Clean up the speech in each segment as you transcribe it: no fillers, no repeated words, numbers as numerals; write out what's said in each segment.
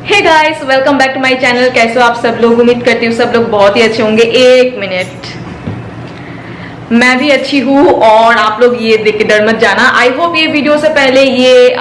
Hey guys, welcome back to my channel. कैसे हो आप सब लोग? उम्मीद करती हूँ सब लोग बहुत ही अच्छे होंगे। एक मिनट, मैं भी अच्छी हूँ और आप लोग ये देख के डर मत जाना। आई होप ये वीडियो से पहले ये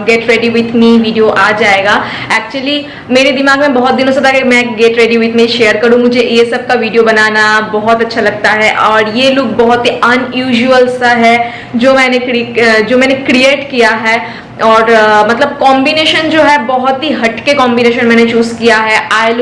get ready with me video आ जाएगा। एक्चुअली मेरे दिमाग में बहुत दिनों से था कि मैं gate ready with me share करूँ। मुझे ये सब का वीडियो बनाना बहुत अच्छा लगता है और ये लुक बहुत ही अनयूजुअल सा है जो मैंने क्रिएट किया है। और मतलब कॉम्बिनेशन जो है बहुत ही हटके कॉम्बिनेशन मैंने चूज किया है। आई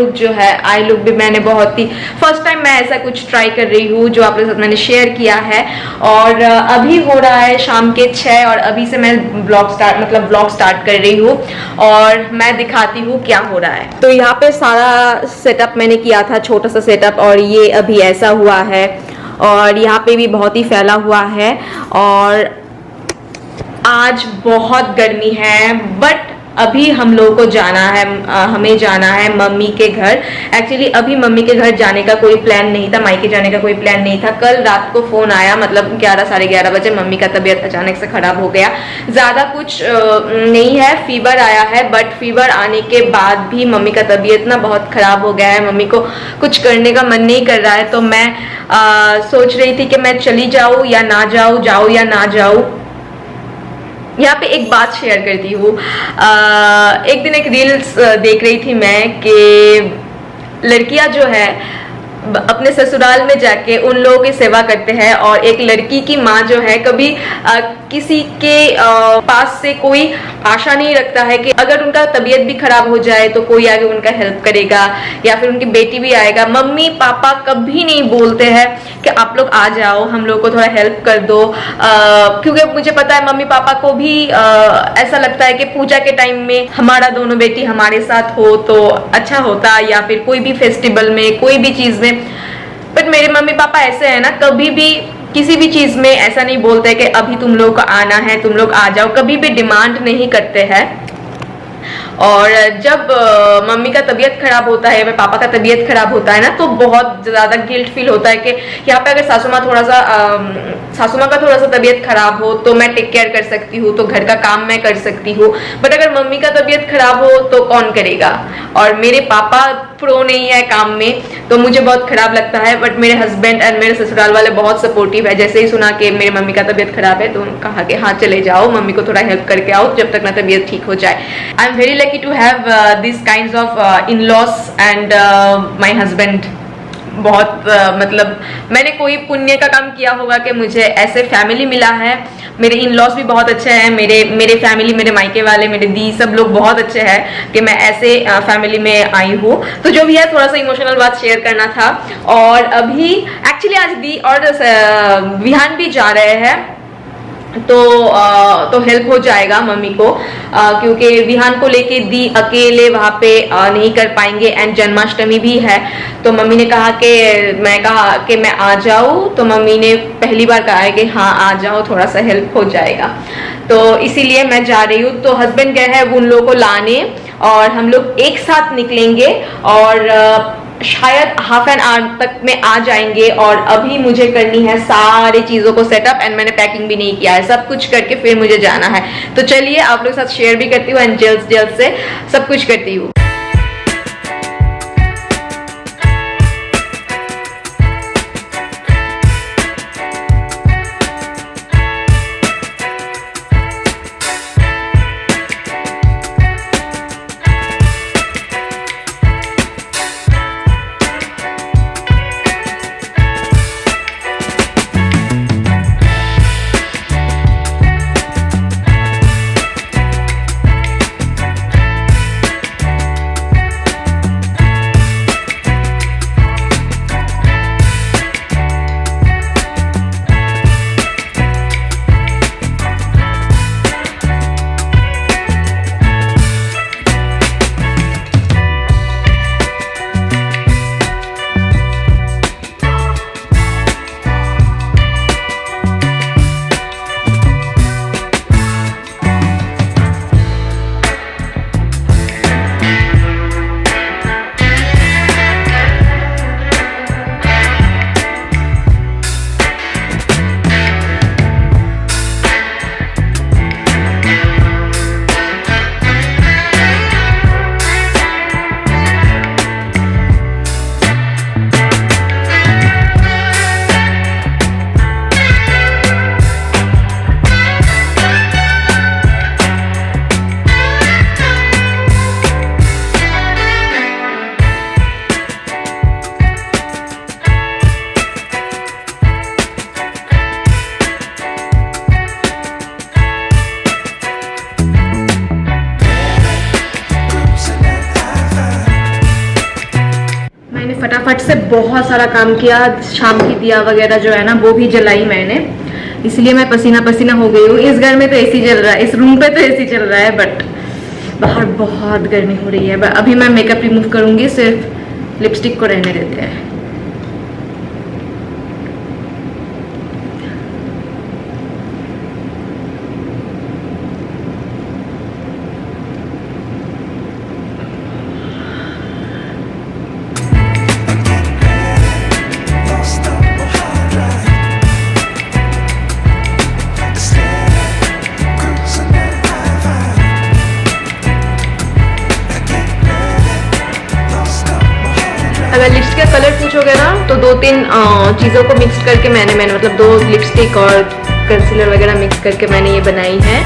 लुक भी मैंने बहुत ही फर्स्ट टाइम मैं ऐसा कुछ ट्राई कर रही हूँ जो आप लोगों के साथ मैंने शेयर किया है। और अभी हो रहा है शाम के 6 और अभी से मैं ब्लॉग स्टार्ट कर रही हूँ और मैं दिखाती हूँ क्या हो रहा है। तो यहाँ पे सारा सेटअप मैंने किया था, छोटा सा सेटअप, और ये अभी ऐसा हुआ है और यहाँ पे भी बहुत ही फैला हुआ है। और आज बहुत गर्मी है बट अभी हम लोगों को जाना है, हमें जाना है मम्मी के घर। एक्चुअली अभी मम्मी के घर जाने का कोई प्लान नहीं था, मायके जाने का कोई प्लान नहीं था। कल रात को फोन आया, मतलब 11 साढ़े 11 बजे मम्मी का तबीयत अचानक से खराब हो गया। ज्यादा कुछ नहीं है, फीवर आया है, बट फीवर आने के बाद भी मम्मी का तबीयत ना बहुत खराब हो गया है। मम्मी को कुछ करने का मन नहीं कर रहा है। तो मैं सोच रही थी कि मैं चली जाऊँ या ना जाऊँ या ना जाऊँ। यहाँ पे एक बात शेयर करती हूँ। एक दिन एक रील्स देख रही थी मैं कि लड़कियां जो है अपने ससुराल में जाके उन लोगों की सेवा करते हैं और एक लड़की की माँ जो है कभी किसी के पास से कोई आशा नहीं रखता है कि अगर उनका तबीयत भी खराब हो जाए तो कोई आगे उनका हेल्प करेगा या फिर उनकी बेटी भी आएगा। मम्मी पापा कभी नहीं बोलते हैं कि आप लोग आ जाओ, हम लोग को थोड़ा हेल्प कर दो। क्योंकि मुझे पता है मम्मी पापा को भी ऐसा लगता है कि पूजा के टाइम में हमारा दोनों बेटी हमारे साथ हो तो अच्छा होता, या फिर कोई भी फेस्टिवल में, कोई भी चीज में। बट मेरे मम्मी पापा ऐसे है ना, कभी भी किसी भी चीज में ऐसा नहीं बोलते कि अभी तुम लोग को आना है, तुम लोग आ जाओ, कभी भी डिमांड नहीं करते हैं। और जब मम्मी का तबीयत खराब होता है या पापा का तबीयत खराब होता है ना, तो बहुत ज्यादा गिल्ट फील होता है कि यहाँ पे अगर सासू माँ का थोड़ा सा तबीयत खराब हो तो मैं टेक केयर कर सकती हूँ, तो घर का काम मैं कर सकती हूँ। बट अगर मम्मी का तबीयत खराब हो तो कौन करेगा? और मेरे पापा प्रो नहीं है काम में तो मुझे बहुत खराब लगता है। बट मेरे हस्बैंड एंड मेरे ससुराल वाले बहुत सपोर्टिव है। जैसे ही सुना कि मेरी मम्मी का तबीयत खराब है तो कहा कि हाँ चले जाओ, मम्मी को थोड़ा हेल्प करके आओ जब तक ना तबीयत ठीक हो जाए। I am very lucky to have this kinds of in laws and my husband. बहुत मतलब मैंने कोई पुण्य का काम किया होगा कि मुझे ऐसे फैमिली मिला है। मेरे इन लॉस भी बहुत अच्छे हैं, मेरे फैमिली, मेरे मायके वाले, मेरे दी, सब लोग बहुत अच्छे हैं कि मैं ऐसे फैमिली में आई हूँ। तो जो भी है थोड़ा सा इमोशनल बात शेयर करना था। और अभी एक्चुअली आज दी और विहान भी जा रहे हैं तो हेल्प हो जाएगा मम्मी को, क्योंकि विहान को लेके दी अकेले वहां पे नहीं कर पाएंगे एंड जन्माष्टमी भी है। तो मम्मी ने कहा कि मैं आ जाऊं, तो मम्मी ने पहली बार कहा है कि हाँ आ जाओ, थोड़ा सा हेल्प हो जाएगा। तो इसीलिए मैं जा रही हूँ। तो हस्बैंड गए हैं उन लोगों को लाने और हम लोग एक साथ निकलेंगे और शायद हाफ एन आवर तक में आ जाएंगे। और अभी मुझे करनी है सारी चीजों को सेटअप एंड मैंने पैकिंग भी नहीं किया है। सब कुछ करके फिर मुझे जाना है। तो चलिए आप लोग के साथ शेयर भी करती हूँ एंड जल्द से सब कुछ करती हूँ। फटाफट से बहुत सारा काम किया। शाम की दिया वगैरह जो है ना वो भी जलाई मैंने, इसलिए मैं पसीना पसीना हो गई हूँ। इस घर में तो एसी चल रहा है, इस रूम पे तो एसी चल रहा है, बट बाहर बहुत गर्मी हो रही है। अभी मैं मेकअप रिमूव करूँगी, सिर्फ लिपस्टिक को रहने देते हैं। अगर लिप्स का कलर पूछोगे ना तो 2-3 चीज़ों को मिक्स करके मैंने मतलब 2 लिपस्टिक और कंसीलर वगैरह मिक्स करके मैंने ये बनाई है।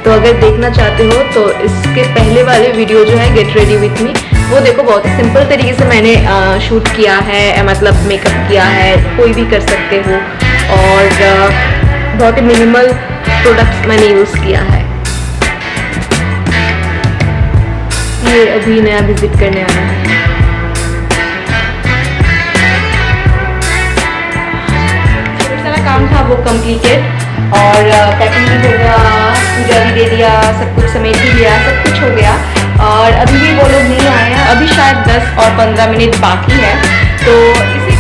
तो अगर देखना चाहते हो तो इसके पहले वाले वीडियो जो है गेट रेडी विथ मी, वो देखो। बहुत ही सिंपल तरीके से मैंने शूट किया है, मतलब मेकअप किया है, कोई भी कर सकते हो। और बहुत ही मिनिमल प्रोडक्ट्स मैंने यूज़ किया है। ये अभी नया विजिट करने आया है। काम था वो कंप्लीटेड, और पैकिंग भी हो गया, पूजा भी दे दिया, सब कुछ समेट भी लिया, सब कुछ हो गया। और अभी भी वो लोग नहीं आए हैं, अभी शायद 10 और 15 मिनट बाकी है। तो इसी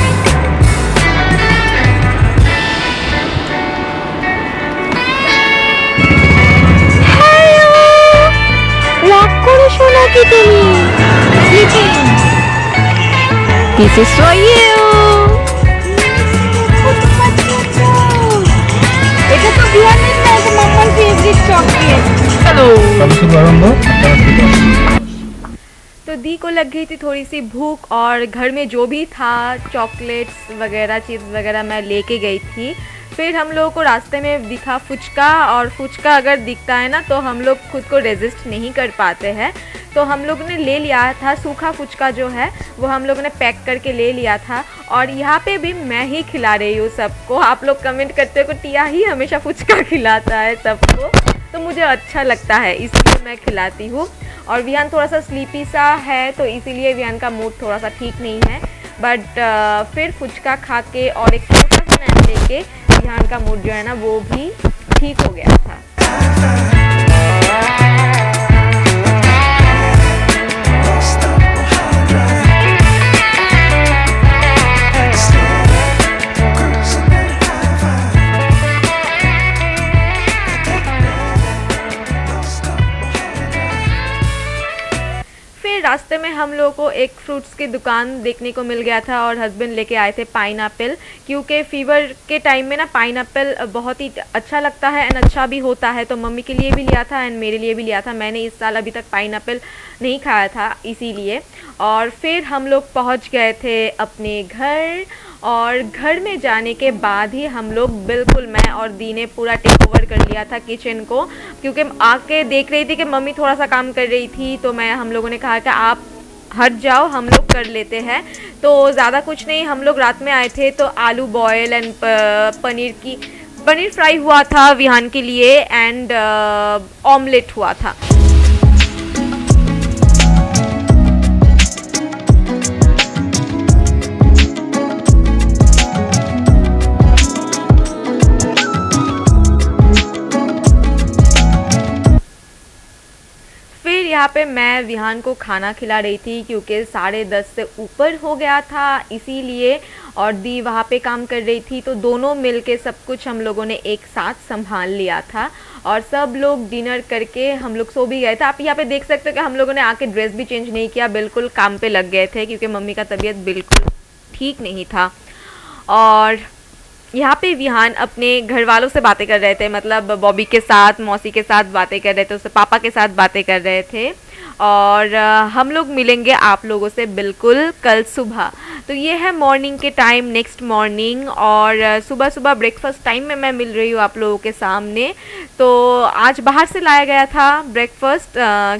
This is for you. तो दी को लग गई थी थोड़ी सी भूख, और घर में जो भी था चॉकलेट्स वगैरह चीज़ वगैरह मैं लेके गई थी। फिर हम लोगों को रास्ते में दिखा फुचका, और फुचका अगर दिखता है ना तो हम लोग खुद को रेजिस्ट नहीं कर पाते हैं। तो हम लोग ने ले लिया था सूखा फुचका जो है वो हम लोगों ने पैक करके ले लिया था। और यहाँ पे भी मैं ही खिला रही हूँ सबको। आप लोग कमेंट करते हो कि टिया ही हमेशा फुचका खिलाता है सबको, तो मुझे अच्छा लगता है इसलिए मैं खिलाती हूँ। और विहान थोड़ा सा स्लीपी सा है तो इसीलिए विहान का मूड थोड़ा सा ठीक नहीं है, बट फिर फुचका खा के और एक छोटा सा नैप लेके विहान का मूड जो है ना वो भी ठीक हो गया था। रास्ते में हम लोगों को एक फ्रूट्स की दुकान देखने को मिल गया था, और हस्बैंड लेके आए थे पाइनएप्पल, क्योंकि फीवर के टाइम में ना पाइनएप्पल बहुत ही अच्छा लगता है एंड अच्छा भी होता है। तो मम्मी के लिए भी लिया था एंड मेरे लिए भी लिया था। मैंने इस साल अभी तक पाइनएप्पल नहीं खाया था इसीलिए। और फिर हम लोग पहुंच गए थे अपने घर, और घर में जाने के बाद ही हम लोग बिल्कुल मैं और दी ने पूरा टेक ओवर कर लिया था किचन को, क्योंकि आके देख रही थी कि मम्मी थोड़ा सा काम कर रही थी, तो हम लोगों ने कहा कि आप हट जाओ, हम लोग कर लेते हैं। तो ज़्यादा कुछ नहीं, हम लोग रात में आए थे तो आलू बॉयल एंड पनीर फ्राई हुआ था विहान के लिए, एंड ऑमलेट हुआ था। यहाँ पे मैं विहान को खाना खिला रही थी, क्योंकि 10:30 से ऊपर हो गया था इसीलिए, और दी वहाँ पे काम कर रही थी। तो दोनों मिलके सब कुछ हम लोगों ने एक साथ संभाल लिया था, और सब लोग डिनर करके हम लोग सो भी गए थे। आप यहाँ पे देख सकते हो कि हम लोगों ने आके ड्रेस भी चेंज नहीं किया, बिल्कुल काम पे लग गए थे, क्योंकि मम्मी का तबीयत बिल्कुल ठीक नहीं था। और यहाँ पे विहान अपने घर वालों से बातें कर रहे थे, मतलब बॉबी के साथ, मौसी के साथ बातें कर रहे थे, उससे पापा के साथ बातें कर रहे थे। और हम लोग मिलेंगे आप लोगों से बिल्कुल कल सुबह। तो ये है मॉर्निंग के टाइम, नेक्स्ट मॉर्निंग, और सुबह सुबह ब्रेकफास्ट टाइम में मैं मिल रही हूँ आप लोगों के सामने। तो आज बाहर से लाया गया था ब्रेकफास्ट,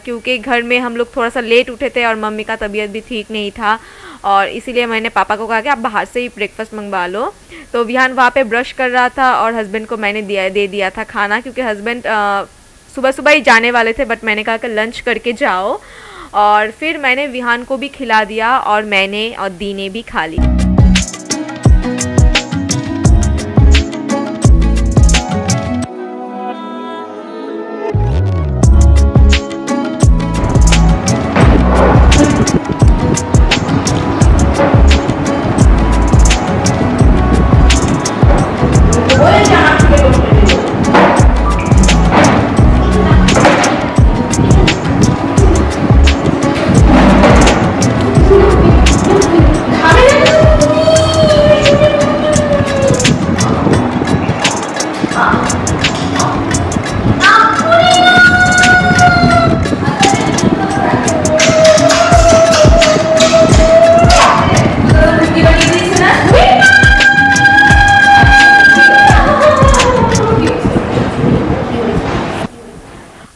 क्योंकि घर में हम लोग थोड़ा सा लेट उठे थे और मम्मी का तबीयत भी ठीक नहीं था, और इसीलिए मैंने पापा को कहा कि आप बाहर से ही ब्रेकफास्ट मंगवा लो। तो विहान वहाँ पे ब्रश कर रहा था, और हस्बैंड को मैंने दे दिया था खाना, क्योंकि हस्बैंड सुबह सुबह ही जाने वाले थे, बट मैंने कहा कि लंच करके जाओ। और फिर मैंने विहान को भी खिला दिया और मैंने और दी ने भी खा ली।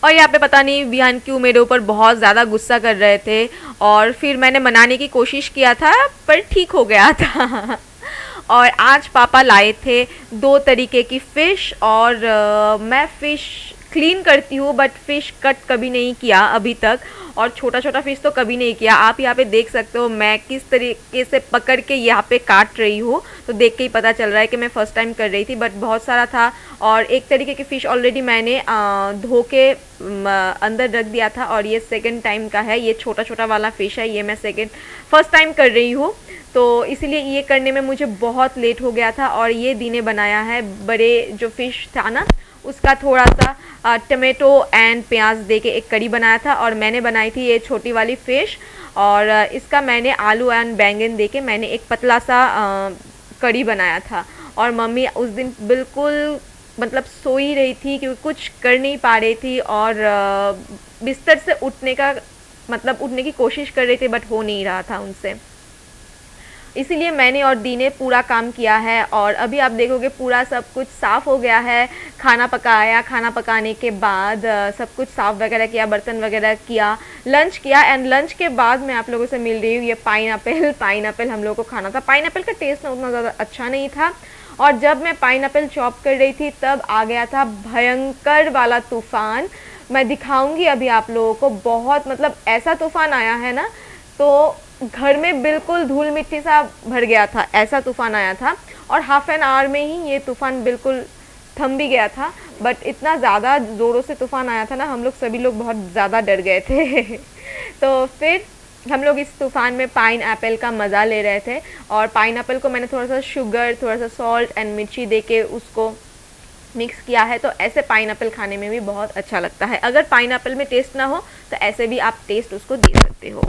और यहाँ पे पता नहीं विहान क्यों मेरे ऊपर बहुत ज़्यादा गुस्सा कर रहे थे और फिर मैंने मनाने की कोशिश किया था पर ठीक हो गया था। और आज पापा लाए थे 2 तरीके की फ़िश और मैं फ़िश क्लीन करती हूँ बट फ़िश कट कभी नहीं किया अभी तक, और छोटा छोटा फ़िश तो कभी नहीं किया। आप यहाँ पे देख सकते हो मैं किस तरीके से पकड़ के यहाँ पे काट रही हूँ, तो देख के ही पता चल रहा है कि मैं फ़र्स्ट टाइम कर रही थी बट बहुत सारा था। और एक तरीके की फ़िश ऑलरेडी मैंने धो के अंदर रख दिया था और ये सेकंड टाइम का है। ये छोटा छोटा वाला फ़िश है, ये मैं फर्स्ट टाइम कर रही हूँ, तो इसीलिए ये करने में मुझे बहुत लेट हो गया था। और ये दी ने बनाया है बड़े जो फ़िश था ना उसका थोड़ा सा टमाटो एंड प्याज दे के एक करी बनाया था, और मैंने बनाई थी ये छोटी वाली फ़िश और इसका मैंने आलू एंड बैंगन दे के मैंने एक पतला सा करी बनाया था। और मम्मी उस दिन बिल्कुल मतलब सो ही रही थी क्योंकि कुछ कर नहीं पा रही थी और बिस्तर से उठने की कोशिश कर रही थी बट हो नहीं रहा था उनसे, इसीलिए मैंने और दी ने पूरा काम किया है। और अभी आप देखोगे पूरा सब कुछ साफ़ हो गया है। खाना पकाया, खाना पकाने के बाद सब कुछ साफ़ वगैरह किया, बर्तन वगैरह किया, लंच किया एंड लंच के बाद मैं आप लोगों से मिल रही हूँ। ये पाइनएप्पल हम लोगों को खाना था। पाइनएप्पल का टेस्ट ना उतना ज़्यादा अच्छा नहीं था और जब मैं पाइनएप्पल चॉप कर रही थी तब आ गया था भयंकर वाला तूफ़ान। मैं दिखाऊंगी अभी आप लोगों को। बहुत मतलब ऐसा तूफ़ान आया है ना तो घर में बिल्कुल धूल मिट्टी सा भर गया था, ऐसा तूफ़ान आया था। और हाफ एन आवर में ही ये तूफ़ान बिल्कुल थम भी गया था बट इतना ज़्यादा ज़ोरों से तूफ़ान आया था ना, हम लोग सभी लोग बहुत ज़्यादा डर गए थे। तो फिर हम लोग इस तूफ़ान में पाइनएप्पल का मज़ा ले रहे थे और पाइनएप्पल को मैंने थोड़ा सा शुगर, थोड़ा सा सॉल्ट एंड मिर्ची दे के उसको मिक्स किया है। तो ऐसे पाइनएप्पल खाने में भी बहुत अच्छा लगता है। अगर पाइनएप्पल में टेस्ट ना हो तो ऐसे भी आप टेस्ट उसको दे सकते हो।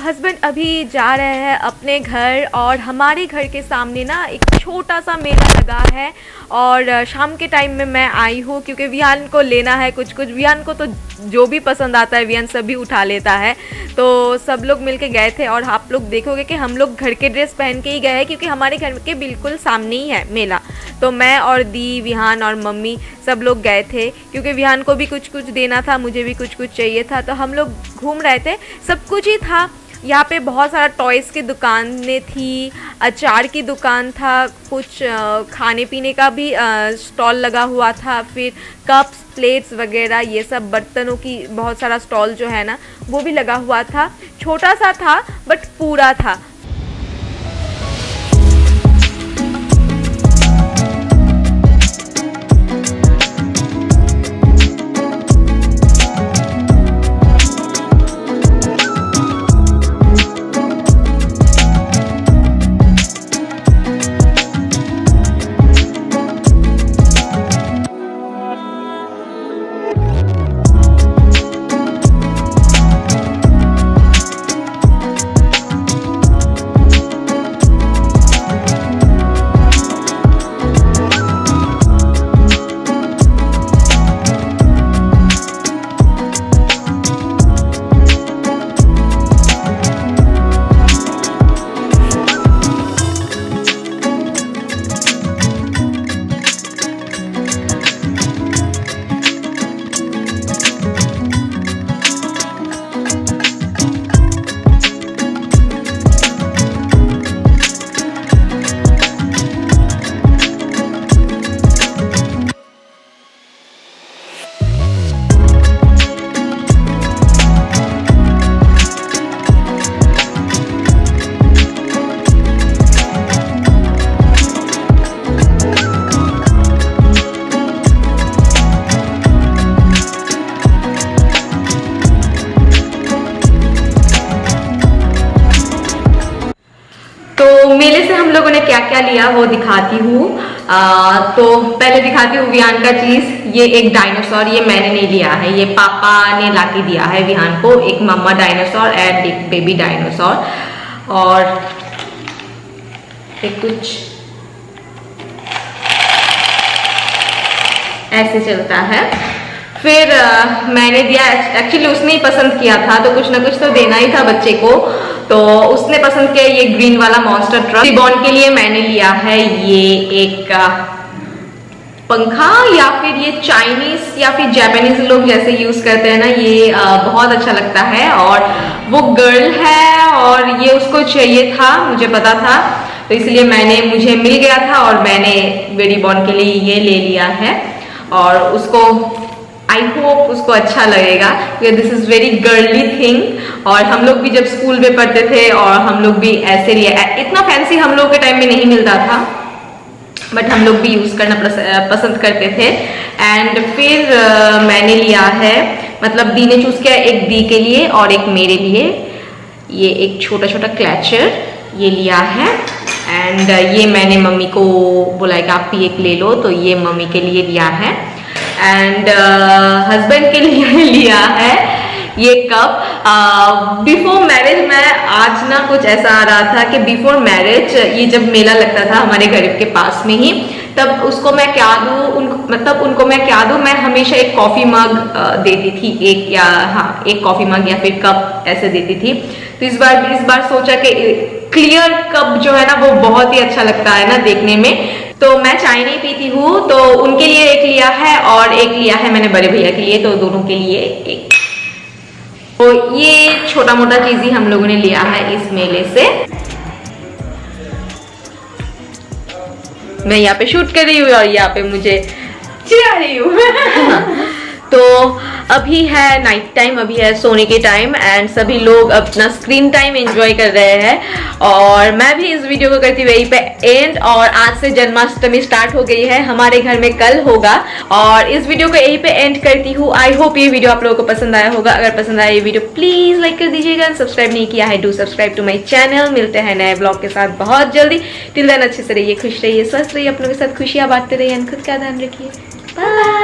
हस्बैंड अभी जा रहे हैं अपने घर और हमारे घर के सामने ना एक छोटा सा मेला लगा है और शाम के टाइम में मैं आई हूँ क्योंकि विहान को लेना है कुछ। विहान को तो जो भी पसंद आता है विहान सभी उठा लेता है। तो सब लोग मिलके गए थे और आप लोग देखोगे कि हम लोग घर के ड्रेस पहन के ही गए हैं क्योंकि हमारे घर के बिल्कुल सामने ही है मेला। तो मैं और दी, विहान और मम्मी सब लोग गए थे क्योंकि विहान को भी कुछ कुछ देना था, मुझे भी कुछ कुछ चाहिए था। तो हम लोग घूम रहे थे, सब कुछ ही था यहाँ पे। बहुत सारा टॉयज़ की दुकानें थी, अचार की दुकान था, कुछ खाने पीने का भी स्टॉल लगा हुआ था, फिर कप्स, प्लेट्स वगैरह ये सब बर्तनों की बहुत सारा स्टॉल जो है ना वो भी लगा हुआ था। छोटा सा था बट पूरा था। क्या लिया वो दिखाती हूँ। तो पहले दिखाती हूँ विहान का चीज। ये एक डायनासोर, ये मैंने नहीं लिया है, ये पापा ने लाके दिया है विहान को। एक मम्मा डायनासोर एंड एक बेबी डायनासोर। और एक कुछ ऐसे चलता है। फिर मैंने दिया, एक्चुअली उसने ही पसंद किया था तो कुछ ना कुछ तो देना ही था बच्चे को, तो उसने पसंद किया ये ग्रीन वाला मॉन्स्टर ट्रक। रिबॉन के लिए मैंने लिया है ये एक पंखा, या फिर ये चाइनीज या फिर जापानीज लोग जैसे यूज करते हैं ना, ये बहुत अच्छा लगता है। और वो गर्ल है और ये उसको चाहिए था, मुझे पता था, तो इसलिए मुझे मिल गया था और मैंने रिबॉन के लिए ये ले लिया है। और उसको आई होप उसको अच्छा लगेगा, क्योंकि this is very girly thing. और हम लोग भी जब स्कूल में पढ़ते थे और हम लोग भी ऐसे लिए, इतना फैंसी हम लोग के टाइम में नहीं मिलता था, बट हम लोग भी यूज करना पसंद करते थे। एंड फिर मैंने लिया है, मतलब दी ने चूज किया, एक दी के लिए और एक मेरे लिए, ये एक छोटा छोटा क्लैचर ये लिया है। एंड ये मैंने मम्मी को बोला कि आप भी एक ले लो, तो ये मम्मी के लिए लिया है। एंड हस्बैंड के लिए लिया है ये कप। बिफोर मैरिज मैं आज ना कुछ ऐसा आ रहा था कि बिफोर मैरिज ये जब मेला लगता था हमारे घर के पास में ही, तब उसको मैं क्या दूँ, मतलब उनको मैं क्या दूँ, मैं हमेशा एक कॉफी मग देती थी, एक कॉफी मग या फिर कप ऐसे देती थी। तो इस बार सोचा कि क्लियर कप जो है ना वो बहुत ही अच्छा लगता है ना देखने में। तो मैं चाय नहीं पीती हूँ, तो उनके लिए एक लिया है और एक लिया है मैंने बड़े भैया के लिए, तो दोनों के लिए एक। तो ये छोटा मोटा चीज ही हम लोगों ने लिया है इस मेले से। मैं यहाँ पे शूट कर रही हूँ और यहाँ पे मुझे चिढ़ा रही हूँ। तो अभी है नाइट टाइम, अभी है सोने के टाइम एंड सभी लोग अपना स्क्रीन टाइम एंजॉय कर रहे हैं और मैं भी इस वीडियो को करती हुई यहीं पे एंड। और आज से जन्माष्टमी स्टार्ट हो गई है, हमारे घर में कल होगा और इस वीडियो को यहीं पे एंड करती हूँ। आई होप ये वीडियो आप लोगों को पसंद आया होगा। अगर पसंद आया ये वीडियो प्लीज लाइक कर दीजिएगा, सब्सक्राइब नहीं किया है do subscribe to my channel. मिलते हैं नए ब्लॉग के साथ बहुत जल्दी। टिल देन अच्छे से रहिए, खुश रहिए, स्वस्थ रहिए, अपनों के साथ खुशियां बांटते रहिए, खुद का ध्यान रखिए। बाय।